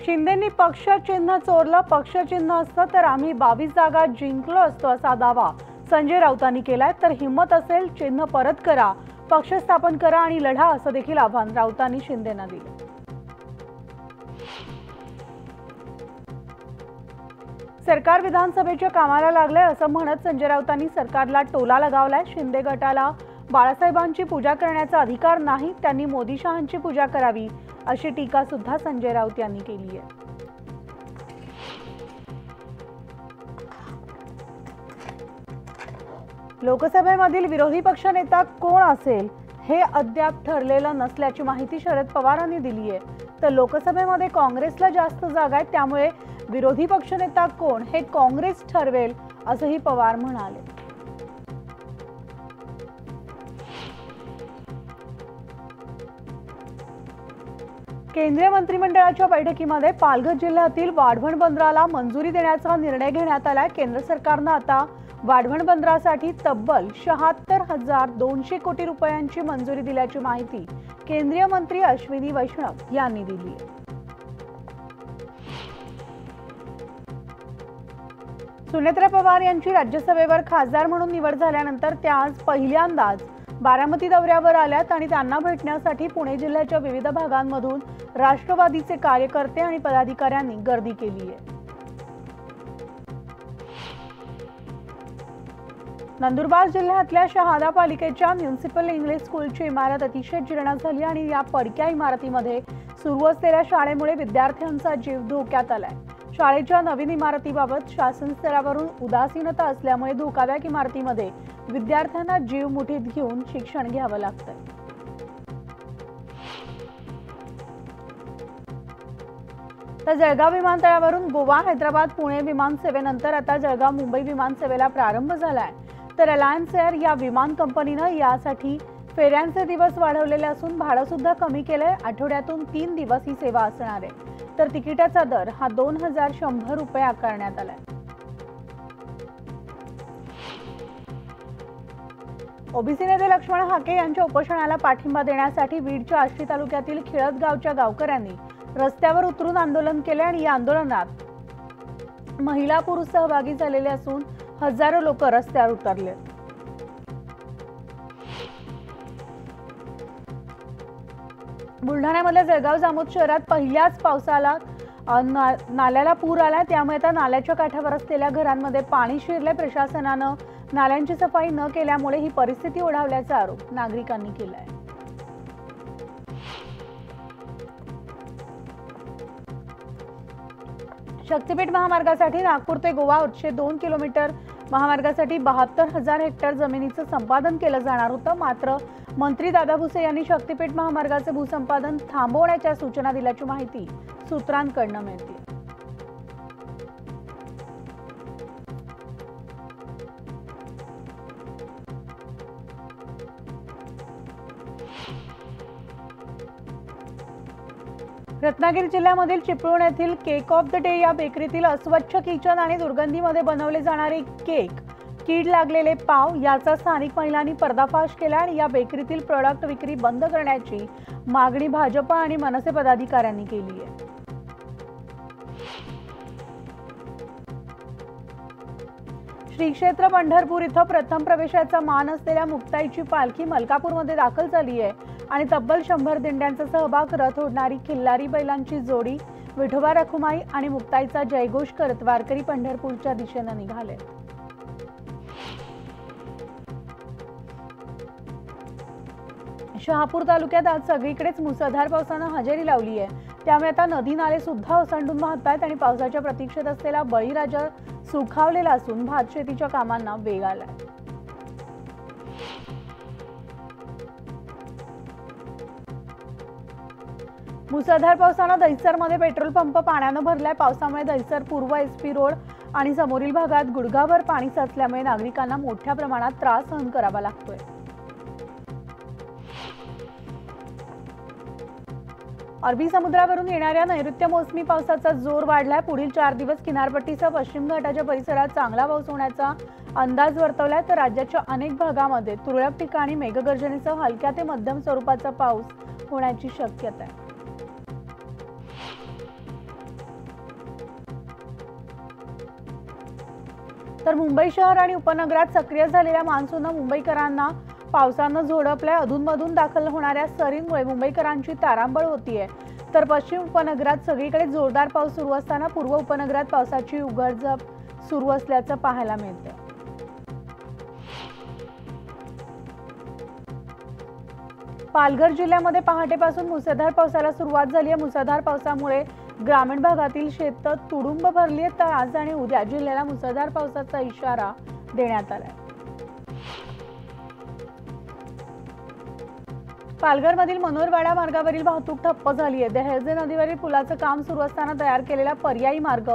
शिंदेंनी पक्षचिन्ह चोरलं, पक्षचिन्ह असतं तर आम्ही 22 जागा जिंकलो असतो असा दावा संजय राऊतांनी केलाय। तर हिम्मत असेल चिन्ह परत करा, पक्ष स्थापन करा आणि लढा असं देखील आव्हान राऊतांनी शिंदेंना दिलं। सरकार विधानसभेच्या कामाला लागले असं म्हणत संजय राऊतांनी सरकारला टोला लगावलाय। शिंदे गटाला बाळासाहेबांची पूजा करण्याचा अधिकार नाही, त्यांनी मोदी शहांची पूजा करावी अशी टीका सुद्धा संजय राऊत यांनी केली आहे। लोकसभेमधील विरोधी पक्षनेता कोण असेल हे अद्याप ठरलेलं नसल्याची माहिती शरद पवारांनी दिली आहे। तर लोकसभेमध्ये काँग्रेसला जास्त जागा आहेत, त्यामुळे विरोधी पक्षनेता कोण हे काँग्रेस ठरवेल असंही पवार म्हणाले। केंद्रीय मंत्रिमंडळाच्या बैठकीमध्ये पालघर जिल्ह्यातील वाढवण बंदराला मंजुरी देण्याचा निर्णय घेण्यात आलाय। केंद्र सरकारने आता वाढवण बंदरासाठी तब्बल 76,200 कोटी रुपयांची मंजुरी दिल्याची माहिती केंद्रीय मंत्री अश्विनी वैष्णव यांनी दिली आहे। सुनेत्रा पवार यांची राज्यसभेवर खासदार म्हणून निवड झाल्यानंतर त्या आज पहिल्यांदाच बारामती दौऱ्यावर आल्यात आणि त्यांना भेटण्यासाठी पुणे जिल्ह्याच्या विविध भागांमधून राष्ट्रवादीचे कार्यकर्ते आणि पदाधिकाऱ्यांनी गर्दी केली आहे। नंदुरबार जिल्ह्यातल्या शहादा पालिकेच्या म्युनिसिपल इंग्लिश स्कूलची इमारत अतिशय जीर्ण झाली आणि या पडक्या इमारतीमध्ये सुरू असलेल्या शाळेमुळे विद्यार्थ्यांचा जीव धोक्यात आलाय। शाळेच्या नवीन इमारतीबाबत शासन स्तरावरून उदासीनता असल्यामुळे धोकादायक इमारतीमध्ये विद्यार्थ्यांना जीव मुठीत घेऊन शिक्षण घ्यावं लागतंय। तर जळगाव विमानतळावरून गोवा, हैदराबाद, पुणे विमान सेवेनंतर आता जळगाव मुंबई विमान सेवेला प्रारंभ झालाय। तर अलायन्स एअर या विमान कंपनीने यासाठी फेऱ्यांचे दिवस वाढवलेले असून भाडं सुद्धा कमी केलंय। आठवड्यातून 3 दिवस ही सेवा असणार आहे। तर तिकिटाचा दर हा 2100 रुपये आकारण्यात आलाय। ओबीसी नेते लक्ष्मण हाके यांच्या उपोषणाला पाठिंबा देण्यासाठी बीडच्या आष्टी तालुक्यातील खिळत गावच्या गावकऱ्यांनी रस्त्यावर उतरून आंदोलन केले आणि या आंदोलनात महिला पुरुष सहभागी झालेले असून हजारो लोक रस्त्यावर उतरले। बुलढाण्यामधल्या जळगाव जामोद शहरात पहिल्याच पावसाला नाल्याला पूर आला, त्यामुळे आता नाल्याच्या काठावर असलेल्या घरांमध्ये पाणी शिरले। प्रशासनानं नाल्यांची सफाई न केल्यामुळे ही परिस्थिती ओढावल्याचा आरोप नागरिकांनी केलाय। शक्तीपीठ महामार्गासाठी नागपूर ते गोवा 802 किलोमीटर महामार्गासाठी 72,000 हेक्टर जमिनीचं संपादन केलं जाणार होतं। मात्र मंत्री दादा भुसे यांनी शक्तीपीठ महामार्गाचे भूसंपादन थांबवण्याच्या सूचना दिल्याची माहिती सूत्रांकडून मिळते। रत्नागिरी जिल्ह्यामधील चिपळूण येथील केक ऑफ द डे या बेकरीतील अस्वच्छ किचन आणि दुर्गंधीमध्ये बनवले जाणारे केक, कीड लागलेले पाव याचा स्थानिक महिलांनी पर्दाफाश केला आणि या बेकरीतील प्रोडक्ट विक्री बंद करण्याची मागणी भाजप आणि मनसे पदाधिकाऱ्यांनी केली आहे। श्री क्षेत्र पंढरपूर इथं प्रथम प्रवेशाचा मान असलेल्या मुक्ताईची पालखी मलकापूरमध्ये दाखल झाली आहे आणि तब्बल 100 दिंड्यांचा सहभाग रथ ओढणारी खिल्लारी बैलांची जोडी विठोबा रखुमाई आणि मुक्ताईचा जयघोष करत वारकरी पंढरपूरच्या दिशेने निघाले। शहापूर तालुक्यात आज सगळीकडेच मुसळधार पावसानं हजेरी लावली आहे, त्यामुळे आता नदी नाले सुद्धा ओसंडून वाहत आहेत आणि पावसाच्या प्रतीक्षेत असलेला बळीराजा सुखावलेला असून भात शेतीच्या कामांना वेग आलाय। मुसळधार पावसानं दहिसरमध्ये पेट्रोल पंप पाण्यानं भरलाय। पावसामुळे दहिसर पूर्व एसपी रोड आणि समोरील भागात गुडघाभर पाणी साचल्यामुळे नागरिकांना मोठ्या प्रमाणात त्रास सहन करावा लागतोय। अरबी समुद्रावरून येणाऱ्या नैऋत्य मोसमी पावसाचा जोर वाढलाय। पुढील 4 दिवस किनारपट्टीसह पश्चिम घाटाच्या परिसरात चांगला पाऊस होण्याचा अंदाज वर्तवलाय। तर राज्याच्या अनेक भागामध्ये तुरळक ठिकाणी मेघगर्जनेसह हलक्या ते मध्यम स्वरूपाचा पाऊस होण्याची शक्यता आहे। तर मुंबई शहर आणि उपनगरात सक्रिय झालेल्या मान्सूननं मुंबईकरांना पावसानं झोडपलंय। अधूनमधून दाखल होणाऱ्या सरींमुळे मुंबईकरांची तारांबळ होतीये। तर पश्चिम उपनगरात सगळीकडे जोरदार पाऊस सुरू असताना पूर्व उपनगरात पावसाची उघडझाप सुरू असल्याचं पाहायला मिळतंय। पालघर जिल्ह्यामध्ये पहाटेपासून मुसळधार पावसाला सुरुवात झाली आहे। मुसळधार पावसामुळे ग्रामीण भागातील शेतं तुडुंब भरली आहेत। तर आज आणि उद्या जिल्ह्याला मुसळधार पावसाचा इशारा देण्यात आलाय। पालघरमधील मनोरवाडा मार्गावरील वाहतूक ठप्प झाली आहे। दहेज नदीवरील पुलाचं काम सुरू असताना तयार केलेला पर्यायी मार्ग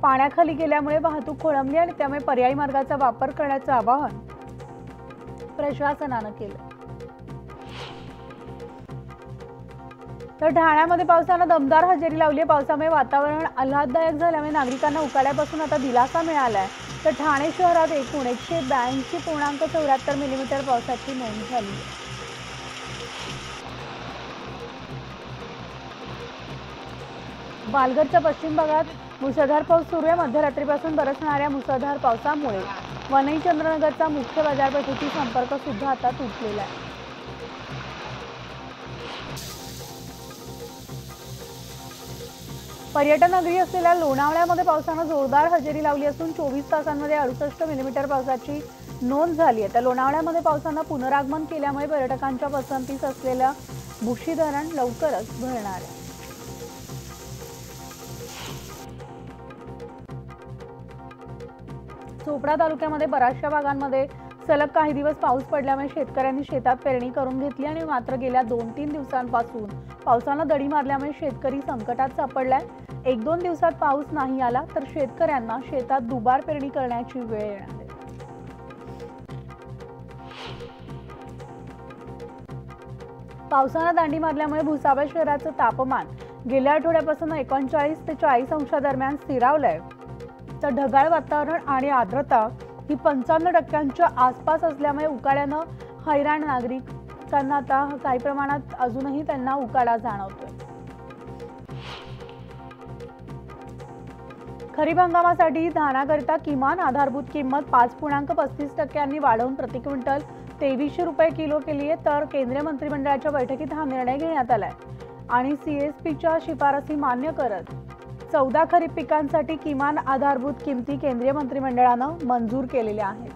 पाण्याखाली गेल्यामुळे वाहतूक खोळंबली आणि त्यामुळे पर्यायी मार्गाचा वापर करण्याचं आवाहन प्रशासनानं केलं। तर ठाण्यामध्ये पावसानं दमदार हजेरी लावली आहे। पावसामुळे वातावरण आल्हाददायक झाल्यामुळे नागरिकांना उकाड्यापासून आता दिलासा मिळालाय। तर ठाणे शहरात एकूण 182.74 मिलीमीटर पावसाची नोंद झाली आहे। पालघरच्या पश्चिम भागात मुसळधार पाऊस सुरू आहे। मध्यरात्रीपासून बरसणाऱ्या मुसळधार पावसामुळे वनई चंद्रनगरचा मुख्य बाजारपेठेशी संपर्क सुद्धा आता तुटलेला आहे। पर्यटन नगरी असलेल्या लोणावळ्यामध्ये पावसानं जोरदार हजेरी लावली असून 24 तासांमध्ये 68 मिलीमीटर पावसाची नोंद झाली आहे। तर लोणावळ्यामध्ये पावसानं पुनरागमन केल्यामुळे पर्यटकांच्या पसंतीस असलेलं बुशी धरण लवकरच भरणार आहे। चोपडा तालुक्यामध्ये बऱ्याचशा भागांमध्ये सलग काही दिवस पाऊस पडल्यामुळे शेतकऱ्यांनी शेतात पेरणी करून घेतली आणि मात्र गेल्या 2-3 दिवसांपासून पावसानं दडी मारल्यामुळे शेतकरी संकटात सापडलाय। 1-2 दिवसात पाऊस नाही आला तर शेतकऱ्यांना शेतात दुबार पेरणी करण्याची वेळ येणार आहे। पावसानं दांडी मारल्यामुळे भुसावळ शहराचं तापमान गेल्या आठवड्यापासून 39 ते 40 अंशादरम्यान स्थिरावलंय। तर ढगाळ वातावरण आणि आर्द्रता ही 55% आसपास असल्यामुळे उकाड्यानं हैराण नागरिकांना आता काही प्रमाणात अजूनही त्यांना उकाडा जाणवतोय। खरीप हंगामासाठी धानाकरिता किमान आधारभूत किंमत 5.35% वाढवून प्रति क्विंटल 2300 रुपये किलो केली आहे। तर केंद्रीय मंत्रिमंडळाच्या बैठकीत हा निर्णय घेण्यात आलाय आणि CSPच्या शिफारसी मान्य करत 14 खरीप पिकांसाठी किमान आधारभूत किमती केंद्रीय मंत्रिमंडळानं मंजूर केलेल्या आहेत।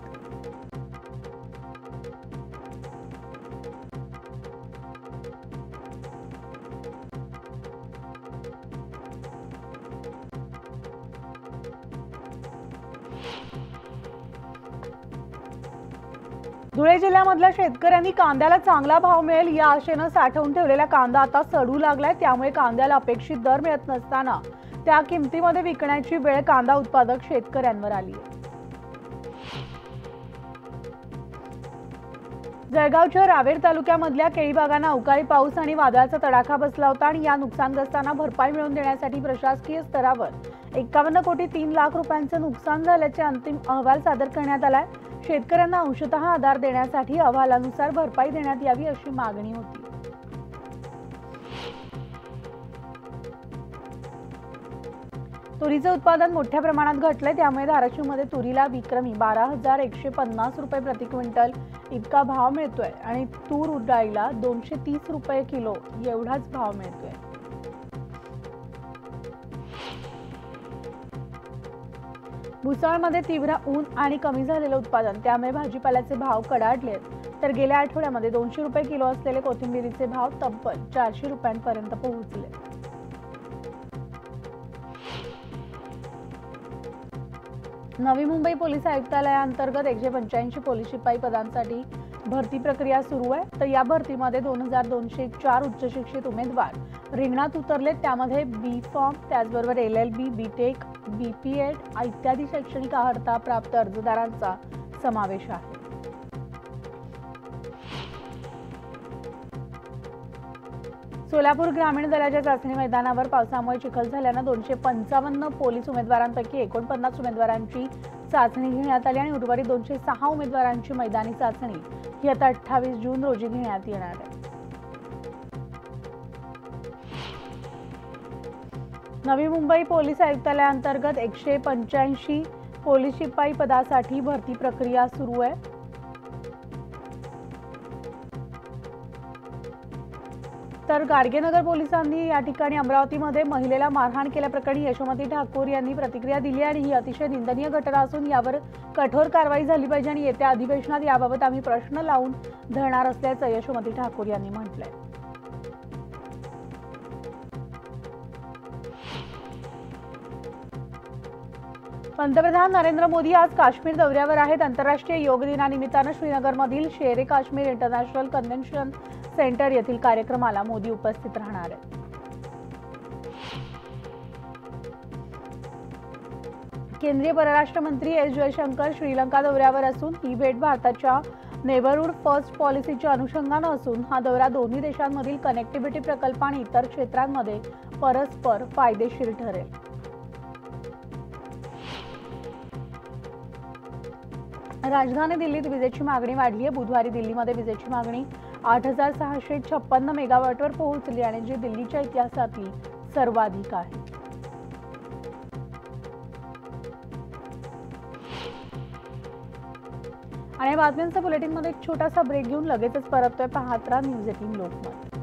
धुळे जिल्ह्यामधल्या शेतकऱ्यांनी कांद्याला चांगला भाव मिळेल या आशेनं साठवून ठेवलेला कांदा आता सडू लागलाय। त्यामुळे कांद्याला अपेक्षित दर मिळत नसताना त्या किमतीमध्ये विकण्याची वेळ कांदा उत्पादक शेतकऱ्यांवर आली आहे। जळगावच्या रावेर तालुक्यामधल्या केळी बागांना अवकाळी पाऊस आणि वादळाचा तडाखा बसला होता आणि या नुकसानग्रस्तांना भरपाई मिळवून देण्यासाठी प्रशासकीय स्तरावर 51 कोटी 3 लाख रुपयांचं नुकसान झाल्याचे अंतिम अहवाल सादर करण्यात आलाय। शेतकऱ्यांना अंशतः आधार देण्यासाठी अहवालानुसार भरपाई देण्यात यावी अशी मागणी होती। तुरीचं उत्पादन मोठ्या प्रमाणात घटलंय। त्यामुळे धाराशिवमध्ये तुरीला विक्रमी 12,150 रुपये प्रति क्विंटल इतका भाव मिळतोय आणि तूर डाळीला 230 रुपये किलो एवढाच भाव मिळतोय। भुसावळमध्ये तीव्र ऊन आणि कमी झालेलं उत्पादन त्यामुळे भाजीपाल्याचे भाव कडाडलेत। तर गेल्या आठवड्यामध्ये 200 रुपये किलो असलेले कोथिंबीरीचे भाव तब्बल 400 रुपयांपर्यंत पोहोचले। नवी मुंबई पोलीस आयुक्तालयाअंतर्गत 185 पोलीस शिपाई पदांसाठी भरती प्रक्रिया सुरू आहे। तर या भरतीमध्ये 2204 उच्च शिक्षित उमेदवार रिंगणात उतरलेत। त्यामध्ये बी फॉर्म त्याचबरोबर LLB, BTech, BPEd इत्यादी शैक्षणिक अर्हता प्राप्त अर्जदारांचा समावेश आहे। सोलापूर ग्रामीण दलाच्या चाचणी मैदानावर पावसामुळे चिखल झाल्यानं 255 पोलीस उमेदवारांपैकी 49 उमेदवारांची चाचणी घेण्यात आली आणि उर्वरित 206 उमेदवारांची मैदानी चाचणी ही आता 28 जून रोजी घेण्यात येणार आहे। नवी मुंबई पोलीस आयुक्तालयाअंतर्गत 185 पोलीस शिपाई पदासाठी भरती प्रक्रिया सुरू आहे. तर गाडगेनगर पोलिसांनी या ठिकाणी अमरावतीमध्ये महिलेला मारहाण केल्याप्रकरणी यशोमती ठाकूर यांनी प्रतिक्रिया दिली आणि ही अतिशय निंदनीय घटना असून यावर कठोर कारवाई झाली पाहिजे आणि येत्या अधिवेशनात याबाबत आम्ही प्रश्न लावून धरणार असल्याचं यशोमती ठाकूर यांनी म्हटलंय. पंतप्रधान नरेंद्र मोदी आज काश्मीर दौऱ्यावर आहेत. आंतरराष्ट्रीय योग दिनानिमित्तानं श्रीनगरमधील शेर काश्मीर इंटरनॅशनल कन्व्हेन्शन सेंटर येथील कार्यक्रमाला मोदी उपस्थित राहणार आहेत. केंद्रीय परराष्ट्र मंत्री एस जयशंकर श्रीलंका दौऱ्यावर असून ही भेट भारताच्या नेबरहूड फर्स्ट पॉलिसीच्या अनुषंगानं असून हा दौरा दोन्ही देशांमधील कनेक्टिव्हिटी प्रकल्प आणि इतर क्षेत्रांमध्ये परस्पर फायदेशीर ठरेल. राजधानी दिल्लीत विजेची मागणी वाढली आहे. बुधवारी दिल्लीमध्ये विजेची मागणी 8,656 मेगावॉटवर पोहोचली आणि जी दिल्लीच्या इतिहासातली सर्वाधिक आहे. आणि बातम्यांच्या बुलेटिनमध्ये एक छोटासा ब्रेक घेऊन लगेचच परततोय. पाहत राहा न्यूज 18 लोकमत.